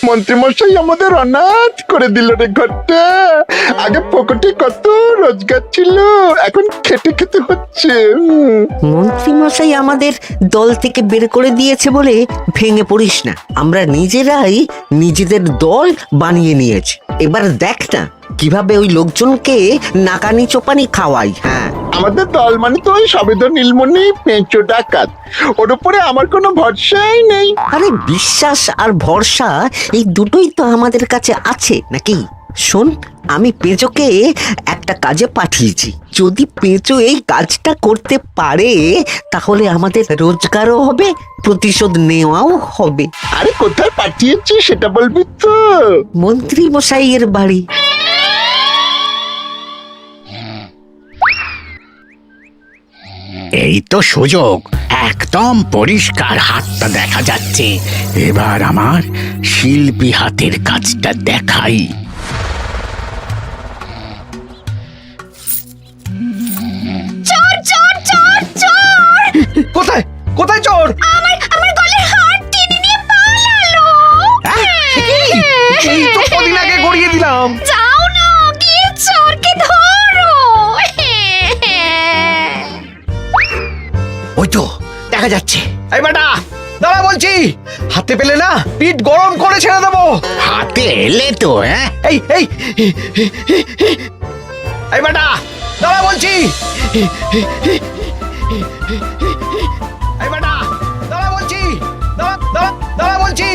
মন্ত্রীমশাই আমাদের অনাথ করে দিল রে ঘরটা। আগে পকেটে কত রোজগার ছিল, এখন খেটে খেতে হচ্ছে। মন্ত্রী মশাই আমাদের দল থেকে বের করে দিয়েছে বলে ভেঙে পড়িস না, আমরা নিজেরাই নিজেদের দল বানিয়ে নিয়েছি। এবার দেখ না কিভাবে ওই লোকজনকে নাকানি চোপানি খাওয়াই। হ্যাঁ, আমাদের দল মানে তো ওই সবেদ নীলমণি পেঁচো ডাকাত, ওর উপরে আমার কোনো ভরসাই নেই। আরে বিশ্বাস আর ভরসা এই দুটোই তো আমাদের কাছে আছে নাকি? শোন, আমি পেঁচোকে একটা কাজে পাঠিয়েছি। যদি পেঁচো এই কাজটা করতে পারে তাহলে আমাদের রোজগারও হবে, প্রতিশোধ নেওয়াও হবে। আরে কোথায় পাঠিয়েছি সেটা বলবি তো? মন্ত্রী মশাইয়ের বাড়ি। এই তো সুযোগ, একদম পরিষ্কার হাতটা দেখা যাচ্ছে। এবার আমার শিল্পী হাতের কাজটা দেখাই। চোর চোর চোর চোর! কোথায় কোথায় চোর? আমার গলার হার টেনে নিয়ে পালালো। এই তো কদিন আগে গড়িয়ে দিলাম। যাও না, গিয়ে চোরকে ধরো। ওই তো দেখা যাচ্ছে। এই বেটা দাঁড়া বলছি, হাতে পেলে না পিঠ গরম করে ছেড়ে দেবো। হাতে এলে তো এই এই এই বেটা দাঁড়া বলছি। এই বেটা দাঁড়া বলছি, দাঁড়া দাঁড়া দাঁড়া বলছি।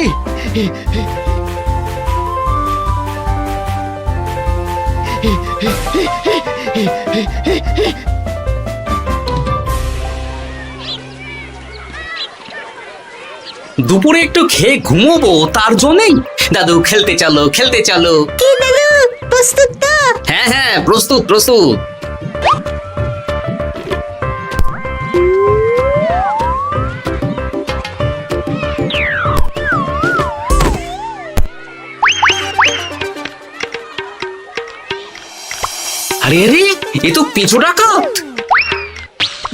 দুপুরে একটু খেয়ে ঘুমোবো তার জন্যই। দাদু খেলতে চলো খেলতে চলো। কি দাদু, প্রস্তুত তো? হ্যাঁ হ্যাঁ, প্রস্তুত প্রস্তুত। আরে আরে, এ তো পেঁচো ডাকাত।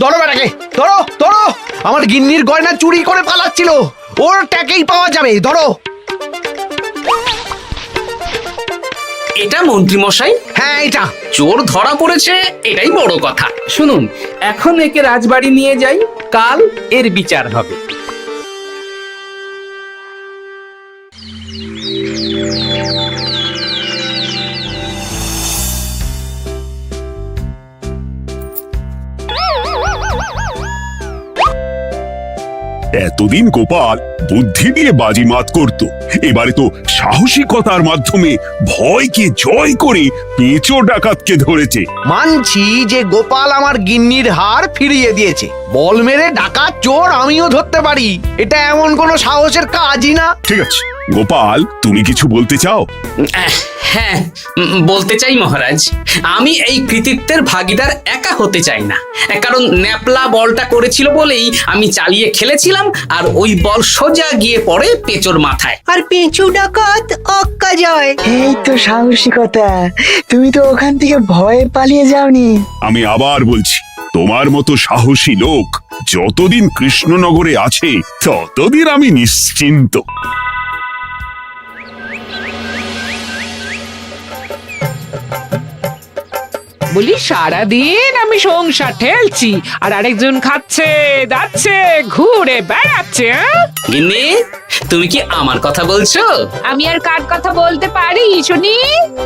ধরো বেটাকে, ধরো ধরো, আমার গিন্নির গয়না চুরি করে পালাচ্ছিল, ওর ট্যাকেই পাওয়া যাবে। ধরো। এটা মন্ত্রী মশাই, হ্যাঁ এটা। চোর ধরা পড়েছে, এটাই বড় কথা। শুনুন, এখন একে রাজবাড়ি নিয়ে যাই, কাল এর বিচার হবে। এতদিন গোপাল বুদ্ধি দিয়ে বাজিমাত করত, এবারে তো সাহসিকতার মাধ্যমে ভয়কে জয় করে পেঁচো ডাকাতকে ধরেছে। মানছি যে গোপাল আমার গিন্নির হার ফিরিয়ে দিয়েছে, বল মেরে ডাকাত চোর আমিও ধরতে পারি, এটা এমন কোনো সাহসের কাজই না। ঠিক আছে গোপাল, তুমি কিছু বলতে চাও? হ্যাঁ, বলতে চাই মহারাজ, আমি এই কৃতিত্বের ভাগীদার একা হতে চাই না। কারণ ন্যাপলা বলটা করেছিল বলেই আমি চালিয়ে খেলেছিলাম, আর ওই বল সোজা গিয়ে পড়ে পেঁচোর মাথায়। আর পেঁচু ডাকাত অক্কা যায়। এই তো সাহসিকতা, তুমি তো ওখান থেকে ভয়ে পালিয়ে যাওনি। আমি আবার বলছি, তোমার মতো সাহসী লোক যতদিন কৃষ্ণনগরে আছে ততদিন আমি নিশ্চিন্ত। বলি সারাদিন আমি সংসার ঠেলছি আর আরেকজন খাচ্ছে দাচ্ছে ঘুরে বেড়াচ্ছে। গিন্নি, তুমি কি আমার কথা বলছো? আমি আর কার কথা বলতে পারি শুনি?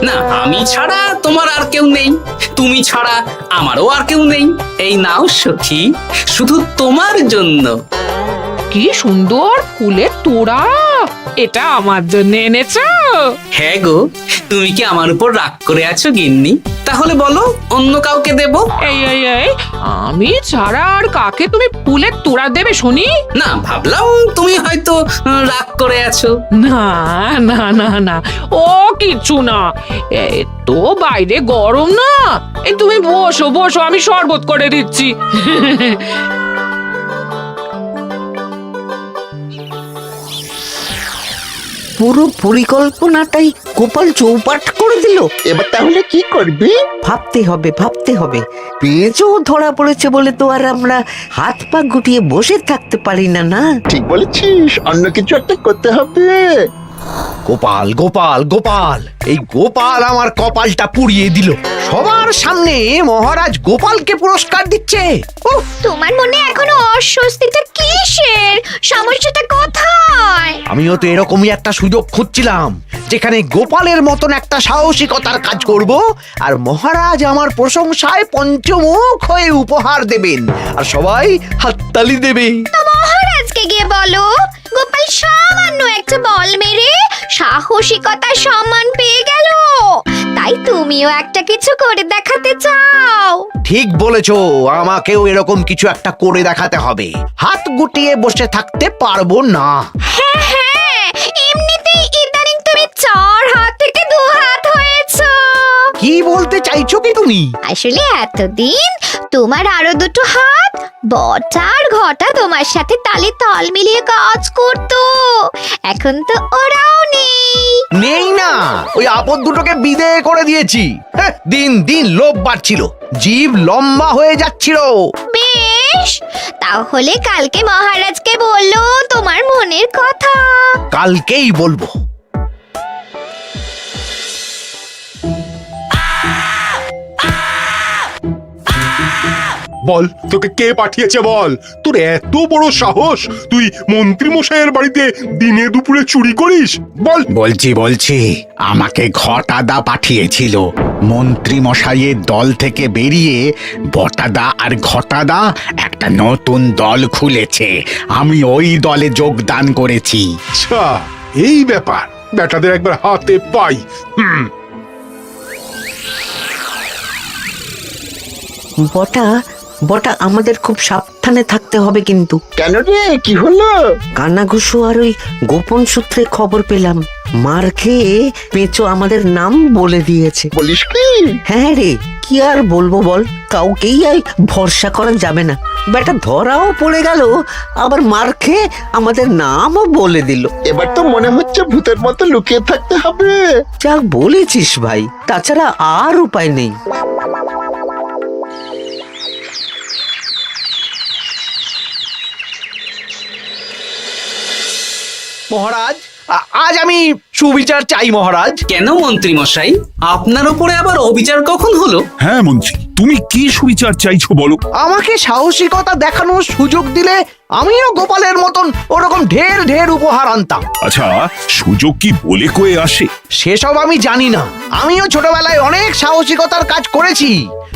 না, আমি ছাড়া তোমার আর কেউ নেই, তুমি ছাড়া আমারও আর কেউ নেই। এই নাও সখী, শুধু তোমার জন্য। কি সুন্দর ফুলের তোড়া, এটা আমার জন্য এনেছো? হ্যাঁ গো, তুমি কি আমার উপর রাগ করে আছো গিন্নি? তাহলে বলো, অন্য কাউকে দেব? এই এই এই, আমি ছাড়া আর কাকে তুমি ফুলের তোড়া দেবে শুনি? না, ভাবলাম তুমি হয়তো রাগ করে আছো। না না না না, ও কিছু না, এই তো বাইরে গরম না। এই তুমি বসো বসো, আমি শরবত করে দিচ্ছি। পুরো পরিকল্পনাটাই গোপাল চৌপাট করে দিল। এবার তাহলে কি করবি? ভাবতে হবে ভাবতে হবে। পেঁচো ধরা পড়েছে বলে তো আর আমরা হাত পা গুটিয়ে বসে থাকতে পারি না। না, ঠিক বলেছিস, অন্য কিছু একটা করতে হবে। গোপাল গোপাল গোপাল, এই গোপাল আমার কপালটা পুড়িয়ে দিল। সবার সামনে মহারাজ গোপালকে পুরস্কার দিচ্ছে। উফ, তোমার মনে এখনো অস্বস্তিটা কিসের? সমস্যাটা কোথায়? আমিও তো এরকমই একটা সুযোগ খুঁজছিলাম, যেখানে গোপালের মতন একটা সাহসিকতার কাজ করব, আর মহারাজ আমার প্রশংসায় পঞ্চমুখ হয়ে উপহার দেবেন, আর সবাই হাততালি দেবে। তো মহারাজকে গিয়ে বলো, গোপাল সামান্য একটা বল মেরে সাহসিকতার সম্মান পেয়ে গেল, তাই তুমিও একটা কিছু করে দেখাতে চাও। ঠিক বলেছো, আমাকেও এরকম কিছু একটা করে দেখাতে হবে। হাত গুটিয়ে বসে থাকতে পারবো না। হ্যাঁ হ্যাঁ, এমনিতেই ইদানিং তুমি 4 হাত থেকে 2 হাত হয়েছো। কি বলতে চাইছো কি তুমি? আসলে এতদিন তোমার আরো 2টো হাত বটা আর ঘটা তোমার সাথে তালে তাল মিলিয়ে কাজ করতো, এখন তো ওরাও নেই। নেই না, ওই আপদ দুটোকে বিদেয় করে দিয়েছি। হ্যাঁ, দিন দিন লোভ বাড়ছিল, জীব লম্বা হয়ে যাচ্ছিল। বেশ, তাহলে কালকে মহারাজকে বললো তোমার মনের কথা। কালকেই বলবো। বল, তোকে কে পাঠিয়েছে বল? তোর এত বড় সাহস, তুই মন্ত্রী মশাইয়ের বাড়িতে দিনে দুপুরে চুরি করিস? বল। বলছি আমাকে ঘটাদা পাঠিয়েছিল। মন্ত্রী মশাইয়ের দল থেকে বেরিয়ে বটাদা আর ঘটাদা একটা নতুন দল খুলেছে, আমি ওই দলে যোগদান করেছি। আচ্ছা, এই ব্যাপার। বেটাদের একবার হাতে পাই। বটা বটা আমাদের খুব সাবধানে থাকতে হবে কিন্তু। কেন রে, কি হলো? কানাঘুষো আর ওই গোপন সূত্রে খবর পেলাম, মার খেয়ে পেঁচো আমাদের নাম বলে দিয়েছে। বলিস কি? হ্যাঁ রে, কি আর বলবো বল, কাউকেই আর ভরসা করা যাবে না। বেটা ধরাও পড়ে গেল, আবার মার খেয়ে আমাদের নামও বলে দিল। এবার তো মনে হচ্ছে ভূতের মতো লুকিয়ে থাকতে হবে। যা বলেছিস ভাই, তাছাড়া আর উপায় নেই। মহারাজ, আজ আমি সুবিচার চাই মহারাজ। কেন মন্ত্রী মশাই, আপনার উপরে আবার অবিচার কখন হলো? হ্যাঁ মন্ত্রী, তুমি কি সুবিচার চাইছো বলো? আমাকে সাহসিকতা দেখানোর সুযোগ দিলে আমিও গোপালের মতন ওরকম ঢের ঢের উপহার আনতাম। আচ্ছা, সুযোগ কি বলে কয়ে আসে? সেসব আমি জানি না। আমিও ছোটবেলায় অনেক সাহসিকতার কাজ করেছি,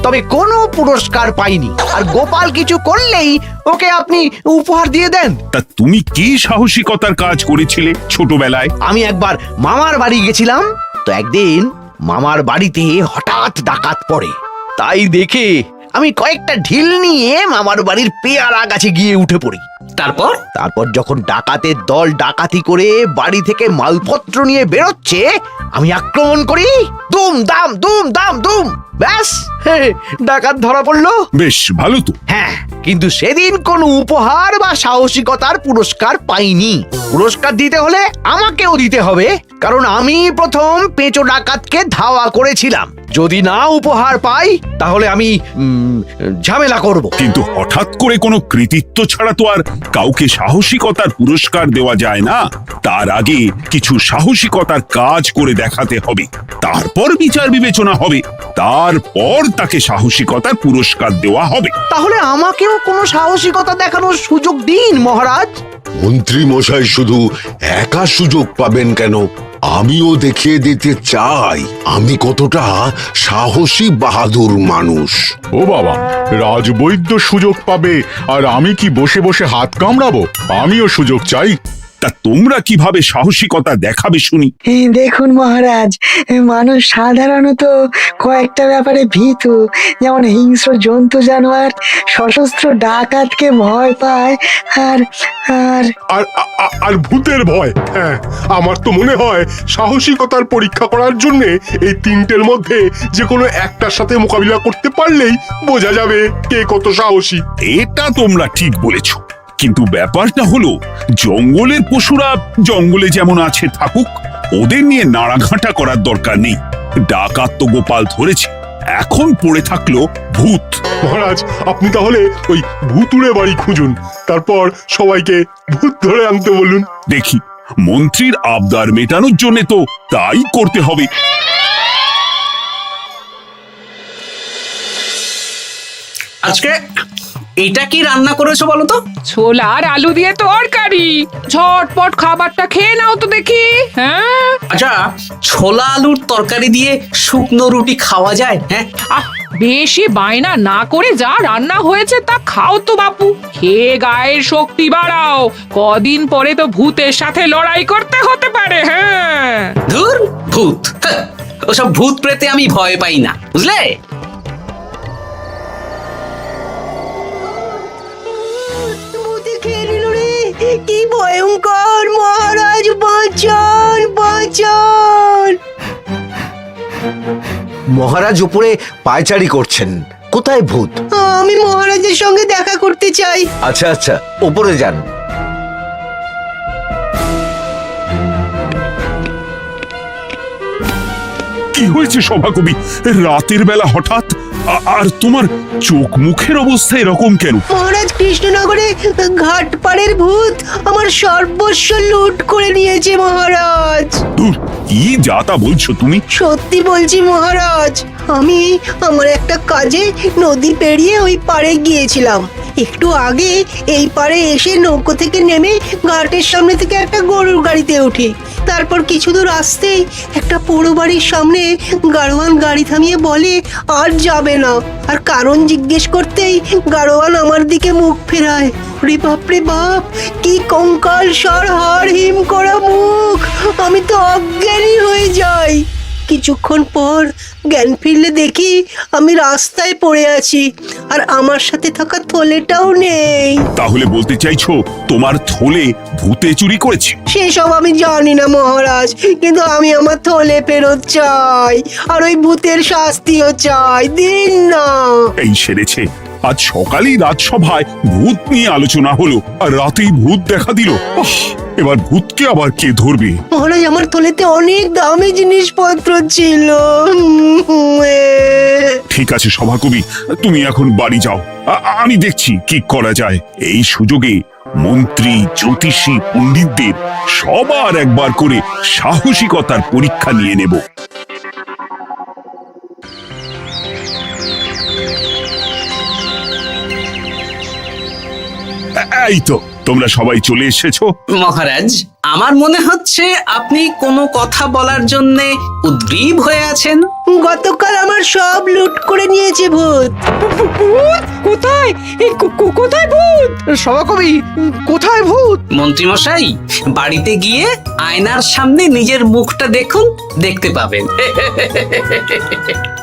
তবে কোনো পুরস্কার পাইনি। আর গোপাল কিছু করলেই ওকে আপনি উপহার দিয়ে দেন। তা তুমি কি সাহসিকতার কাজ করেছিলে ছোটবেলায়? আমি একবার মামার বাড়ি গেছিলাম, তো একদিন মামার বাড়িতে হঠাৎ ডাকাত পড়ে। তাই দেখে আমি কয়েকটা ঢিল নিয়ে মামার বাড়ির পেয়ারা গাছে গিয়ে উঠে পড়ি। তারপর যখন ডাকাতের দল ডাকাতি করে বাড়ি থেকে মালপত্র নিয়ে বেরোচ্ছে, আমি আক্রমণ করি। দুম দাম দুম দাম দুম, ব্যাস ডাকাত ধরা পড়লো। বেশ ভালো তো। হ্যাঁ, কিন্তু সেদিন কোনো উপহার বা সাহসিকতার পুরস্কার পাইনি। পুরস্কার দিতে হলে আমাকেও দিতে হবে, কারণ আমি প্রথম পেঁচো ডাকাতকে ধাওয়া করেছিলাম। যদি না উপহার পাই তাহলে আমি ঝামেলা করব। কিন্তু হঠাৎ করে কোনো কৃতিত্ব ছাড়া তো আর কাউকে সাহসিকতার পুরস্কার দেওয়া যায় না। তার আগে কিছু সাহসিকতার কাজ করে দেখাতে হবে, তারপর বিচার বিবেচনা হবে, তারপর তাকে সাহসিকতার পুরস্কার দেওয়া হবে। তাহলে আমাকেও কোনো সাহসিকতা দেখানোর সুযোগ দিন মহারাজ। মন্ত্রী মশাই শুধু একা সুযোগ পাবেন কেন, আমিও দেখিয়ে দিতে চাই আমি কতটা সাহসী বাহাদুর মানুষ। ও বাবা, রাজবৈদ্য সুযোগ পাবে আর আমি কি বসে বসে হাত কামড়াবো? আমিও সুযোগ চাই। তা তোমরা কিভাবে সাহসিকতা দেখাবে শুনি? দেখুন মহারাজ, মানুষ সাধারণত কয়েকটা ব্যাপারে ভীতু, যেমন হিংস্র জন্তু জানোয়ার, সশস্ত্র ডাকাতকে ভয় পায়, আর আর আর আর ভূতের ভয়। হ্যাঁ, আমার তো মনে হয় সাহসিকতার পরীক্ষা করার জন্য এই তিনটের মধ্যে যে কোনো একটার সাথে মোকাবিলা করতে পারলেই বোঝা যাবে কে কত সাহসী। এটা তোমরা ঠিক বলেছো, কিন্তু ব্যাপারটা হলো জঙ্গলের পশুরা জঙ্গলে যেমন আছে থাকুক, ওদের নিয়ে নাড়াঘাটা করার দরকার নেই। ডাকাত তো গোপাল ধরেছে, এখন পড়ে থাকলো ভূত। মহারাজ, আপনি তাহলে ওই ভূতুড়ে বাড়ি খুঁজুন, তারপর সবাইকে ভূত ধরে আনতে বলুন। দেখি মন্ত্রীর আবদার মেটানোর জন্য তো তাই করতে হবে। আজকে এটা কি রান্না করেছো বলো তো? ছোলা আর আলু দিয়ে তরকারি। ঝটপট খাবারটা খেয়ে নাও তো দেখি। হ্যাঁ, আচ্ছা, ছোলা আলুর তরকারি দিয়ে শুকনো রুটি খাওয়া যায়? হ্যাঁ, আহ বেশি বায়না না করে যা রান্না হয়েছে তা খাও তো বাপু। খেয়ে গায়ের শক্তি বাড়াও, কদিন পরে তো ভূতের সাথে লড়াই করতে হতে পারে। হ্যাঁ, ধুর ভূত, হ্যাঁ, ওসব ভূত প্রেতে আমি ভয় পাই না, বুঝলে? কি ভয়ঙ্কর! মহারাজ বাঁচান, বাঁচান! মহারাজ উপরে পায়চারি করছেন। কোথায় ভূত? আমি মহারাজের সঙ্গে দেখা করতে চাই। আচ্ছা আচ্ছা, উপরে যান। কি হয়েছে সভাকবি? রাতের বেলা হঠাৎ আর তোমার চোখ মুখের অবস্থা এরকম কেন? মহারাজ, কৃষ্ণনগরে ঘাটপাড়ের ভূত আমার সর্বস্ব লুট করে নিয়েছে মহারাজ। ধুর, কি যা তা বলছো তুমি? সত্যি বলছি মহারাজ, আমি আমার একটা কাজে নদী পেরিয়ে ওই পাড়ে গিয়েছিলাম। একটু আগে এই পাড়ে এসে নৌকো থেকে নেমে ঘাটের সামনে থেকে একটা গরুর গাড়িতে উঠি। তারপর কিছু দূর আসতেই একটা পোড়ো বাড়ির সামনে গাড়োয়ান গাড়ি থামিয়ে বলে আর যাবে না। আর কারণ জিজ্ঞেস করতেই গাড়োয়ান আমার দিকে মুখ ফেরায়। রে বাপ রে বাপ, কি কঙ্কাল সার হাড় হিম করা মুখ! আমি তো অজ্ঞানী হয়ে যাই। কিছুক্ষণ পর জ্ঞান ফিরলে দেখি আমি রাস্তায় পড়ে আছি, আর আমার সাথে থাকা থলেটাও নেই। তাহলে বলতে চাইছো তোমার থলে ভূতে চুরি করেছে? সেসব আমি জানি না মহারাজ, কিন্তু আমি আমার থলে ফেরত চাই, আর ওই ভূতের শাস্তিও চাই। দিন না। এই সেরেছে, আজ সকালেই রাজসভায় ভূত নিয়ে আলোচনা হলো আর রাতেই ভূত দেখা দিল। এবার ভূতকে আবার কে ধরবে? মহারাজ, আমার থলেতে অনেক দামি জিনিসপত্র ছিল। ঠিক আছে সভাকবি, তুমি এখন বাড়ি যাও, আমি দেখছি কি করা যায়। এই সুযোগে মন্ত্রী, জ্যোতিষী, পণ্ডিতদের সবার একবার করে সাহসিকতার পরীক্ষা নিয়ে নেব। এই তো তোমরা সবাই চলে এসেছো। মহারাজ, আমার মনে হচ্ছে আপনি কোনো কথা বলার জন্য উদ্গ্রীব হয়ে আছেন। গতকাল আমার সব লুট করে নিয়েছে ভূত। কোথায়? কোথায় ভূত? সভাকবি, কোথায় ভূত? মন্ত্রী মশাই, বাড়িতে গিয়ে আয়নার সামনে নিজের মুখটা দেখুন, দেখতে পাবেন।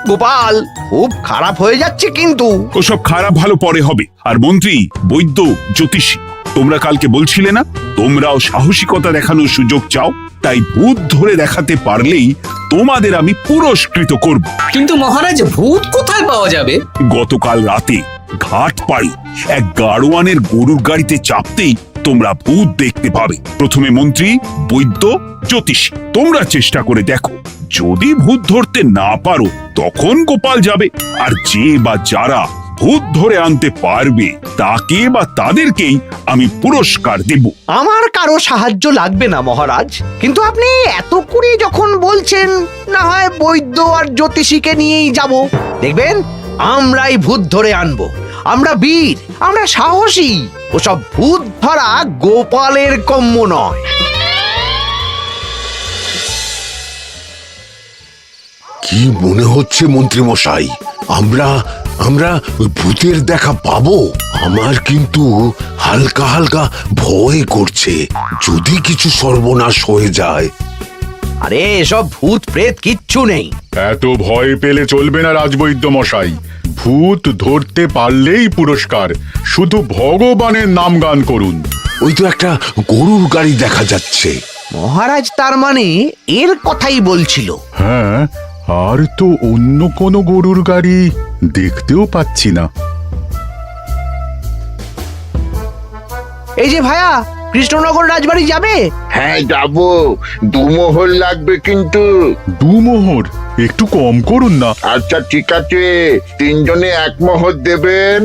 গোপাল, খুব খারাপ হয়ে যাচ্ছে কিন্তু। ওসব খারাপ ভালো পরে হবে। আর মন্ত্রী, বৈদ্য, জ্যোতিষী, তোমরা কালকে বলছিলে না তোমরাও সাহসিকতা দেখানোর সুযোগ চাও? তাই ভূত ধরে দেখাতে পারলেই তোমাদের আমি পুরস্কৃত করব। কিন্তু মহারাজ, ভূত কোথায় পাওয়া যাবে? গতকাল রাতে ঘাট পাড়ি এক গাড়োয়ানের গরুর গাড়িতে চাপতেই তোমরা ভূত দেখতে পাবে। প্রথমে মন্ত্রী, বৈদ্য, জ্যোতিষী, তোমরা চেষ্টা করে দেখো। যদি ভূত ধরতে না পারো তখন গোপাল যাবে, আর যে বা যারা ভূত ধরে আনতে পারবে তাকে বা তাদেরকেই আমি পুরস্কার দেব। আমার কারো সাহায্য লাগবে না মহারাজ, কিন্তু আপনি এত করে যখন বলছেন, না হয় বৈদ্য আর জ্যোতিষীকে নিয়েই যাব। দেখবেন আমরাই ভূত ধরে আনবো। আমরা বীর, আমরা সাহসী। ওসব ভূত ধরা গোপালের কম্য নয়। কি মনে হচ্ছে মন্ত্রী মশাই, আমরা আমরা ওই ভূতের দেখা পাবো? আমার কিন্তু হালকা হালকা ভয় করছে, যদি কিছু সর্বনাশ হয়ে যায়। আরে এসব ভূত প্রেত কিচ্ছু নেই। এত ভয় পেলে চলবে না রাজবৈদ্য মশাই। ভূত ধরতে পারলেই পুরস্কার। শুধু ভগবানের নাম গান করুন। ওই তো একটা গরুর গাড়ি দেখা যাচ্ছে। মহারাজ তার মানে এর কথাই বলছিল। হ্যাঁ, আর তো অন্য কোনো গরুর গাড়ি দেখতেও পাচ্ছি না। এই যে ভায়া, কৃষ্ণনগর রাজবাড়ি যাবে? হ্যাঁ যাবো, 2 মোহর লাগবে কিন্তু। 2 মোহর একটু কম করুন না। আচ্ছা ঠিক আছে, 3 জনে 1 মোহর দেবেন,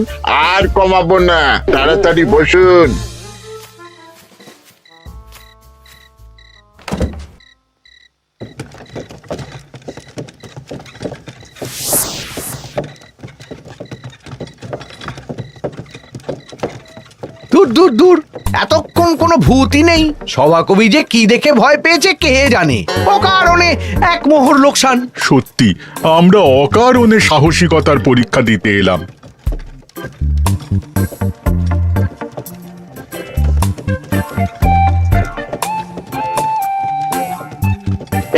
আর কমাবো না। তাড়াতাড়ি বসুন। দূর দূর দূর, এতক্ষণ কোনো ভূতই নেই। সভাকবি যে কি দেখে ভয় পেয়েছে কে জানে। অকারণে এক মোহর লোকসান। সত্যি আমরা অকারণে সাহসিকতার পরীক্ষা দিতে এলাম।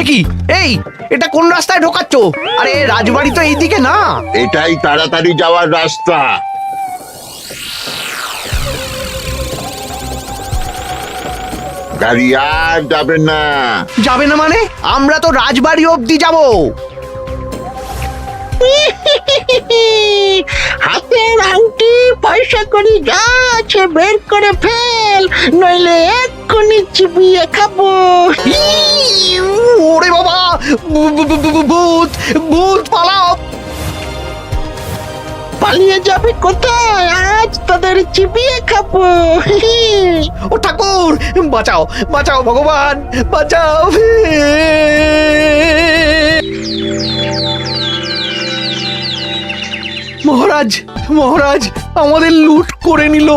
কি এই, এটা কোন রাস্তায় ঢোকাচ্ছ? আরে রাজবাড়ি তো এইদিকে না। এটাই তাড়াতাড়ি যাওয়ার রাস্তা। গাড়ি আর যাবে না। যাবে না মানে? আমরা তো রাজবাড়ি অবধি যাব। হাতের আংটি পয়সা করি যা আছে বের করে ফেল, নইলে এক্ষুনি চিবিয়ে খাবো। ওরে বাবা, ভূত ভূত পালাও। পালিয়ে যাবে কোথায়? আজ তাদের চিবিয়ে খাবো। ও ঠাকুর, বাঁচাও বাঁচাও ভগবান, বাঁচাও। মহারাজ মহারাজ, আমাদের লুট করে নিল।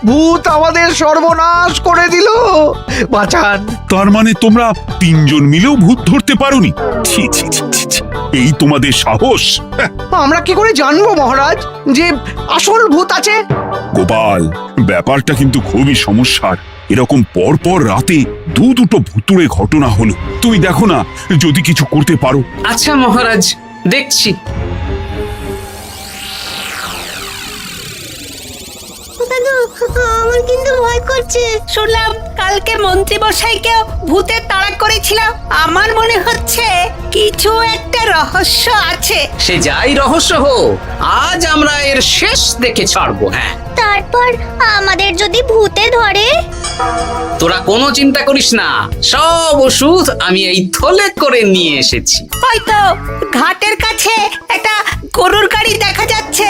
ভূত আমাদের সর্বনাশ করে দিল, বাঁচান। তার মানে তোমরা তিনজন মিলেও ভূত ধরতে পারোনি? ছি ছি ছি ছি ছি। এই তোমাদের সাহস! হ্যাঁ, আমরা কি করে জানবো মহারাজ যে আসল ভূত আছে? গোপাল, ব্যাপারটা কিন্তু খুবই সমস্যার। এরকম পর পর রাতে দুটো ভুতুড়ে ঘটনা হলো। তুমি দেখো না যদি কিছু করতে পারো। আচ্ছা মহারাজ, দেখছি। আমার কিন্তু ভয় করছে। শুনলাম কালকে মন্ত্রী মশাইকেও ভূতে তাড়া করেছিলাম। আমার মনে হচ্ছে কিছু একটা রহস্য আছে। সে যাই রহস্য হোক, আজ আমরা এর শেষ দেখে ছাড়বো। হ্যাঁ, তারপর আমাদের যদি ভূতে ধরে? তোরা কোনো চিন্তা করিস না, সব ওষুধ আমি এই থলে করে নিয়ে এসেছি। হয়তো ঘাটের কাছে একটা গরুর গাড়ি দেখা যাচ্ছে।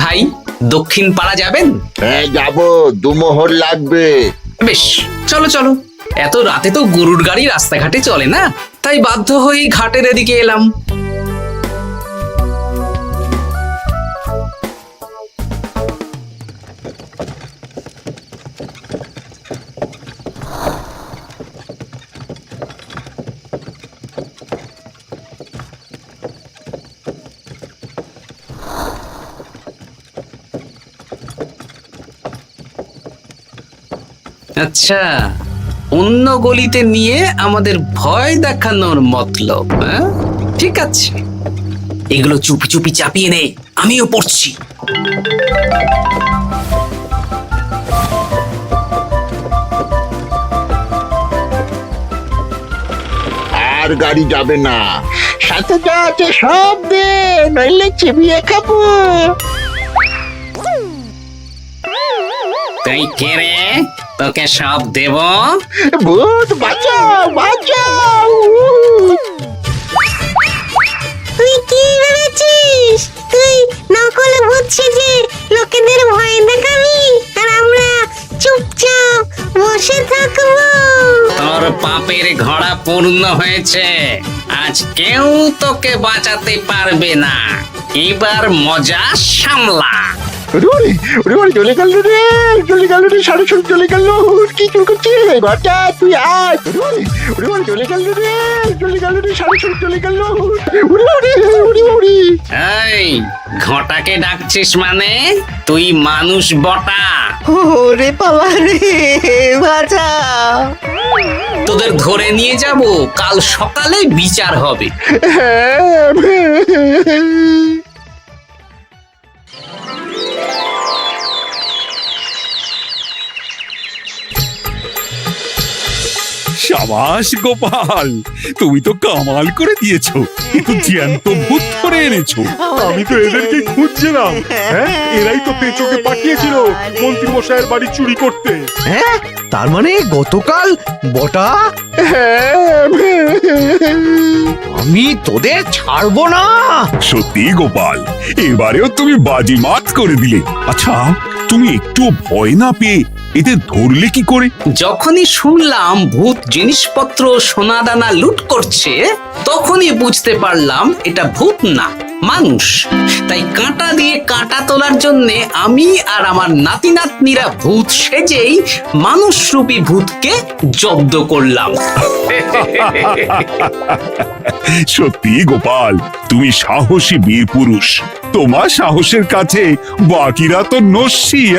ভাই, দক্ষিণ পাড়া যাবেন? হ্যাঁ যাবো, 2 মোহর লাগবে। বেশ, চলো চলো। এত রাতে তো গরুর গাড়ি রাস্তাঘাটে চলে না, তাই বাধ্য হয়ে ঘাটের এদিকে এলাম। আচ্ছা, অন্য গলিতে নিয়ে আমাদের ভয় দেখানোর মতলব? হ্যাঁ, ঠিক আছে, এগুলো চুপি চুপি চাপিয়ে নে, আমিও পড়ছি। আর গাড়ি যাবে না। সাথে যা আছে সব দে, নইলে চিবিয়ে খাবো। তুই কে রে? তোকে সব দেব? ভূত বাঁচাও বাঁচাও। তুই কি ভেবেছিস? তুই নকল ভূত সেজে লোকেদের ভয় দেখাবি, আর আমরা চুপচাপ বসে থাকবো? তোর পাপের ঘোড়া পূর্ণ হয়েছে, আজ কেউ তোকে বাঁচাতে পারবে না। এবার মজা সামলা। চলে গেল রে, চলে গেল রে, সাড়ে চলে গেল। কি চুল করছে ঘরটা? তুই আয়। চলে গেল রে, চলে গেল রে, সাড়ে চলে গেল। এই, ঘটাকে ডাকছিস মানে? তুই মানুষ বটা। ওরে বাবা রে, বাঁচা। তোদের ধরে নিয়ে যাব, কাল সকালে বিচার হবে। সাবাস গোপাল, তুমি তো কামাল করে দিয়েছো। কিন্তু জ্যান্ত ভূত ধরে এনেছো। আমি তো এদেরকে খুঁজছিলাম। হ্যাঁ, এরাই তো পেঁচোকে পাঠিয়েছিল মন্ত্রী মশাইয়ের বাড়ি চুরি করতে। হ্যাঁ, তার মানে গতকাল বটা। আমি তোদের ছাড়বো না। সত্যি গোপাল, এবারেও তুমি বাজিমাত করে দিলে। আচ্ছা, তুমি একটু ভয় না পেয়ে এদের ধরলে কি করে? যখনই শুনলাম ভূত জিনিসপত্র সোনাদানা লুট করছে, তখনই বুঝতে পারলাম এটা ভূত না, মানুষ। তাই কাঁটা দিয়ে কাঁটা তোলার জন্যে আমি আর আমার নাতি নাতনিরা ভূত সেজেই মানুষরূপী ভূতকে জব্দ করলাম। সত্যি গোপাল, তুমি সাহসী বীর পুরুষ। তোমার সাহসের কাছে বাকিরা তো নস্যি।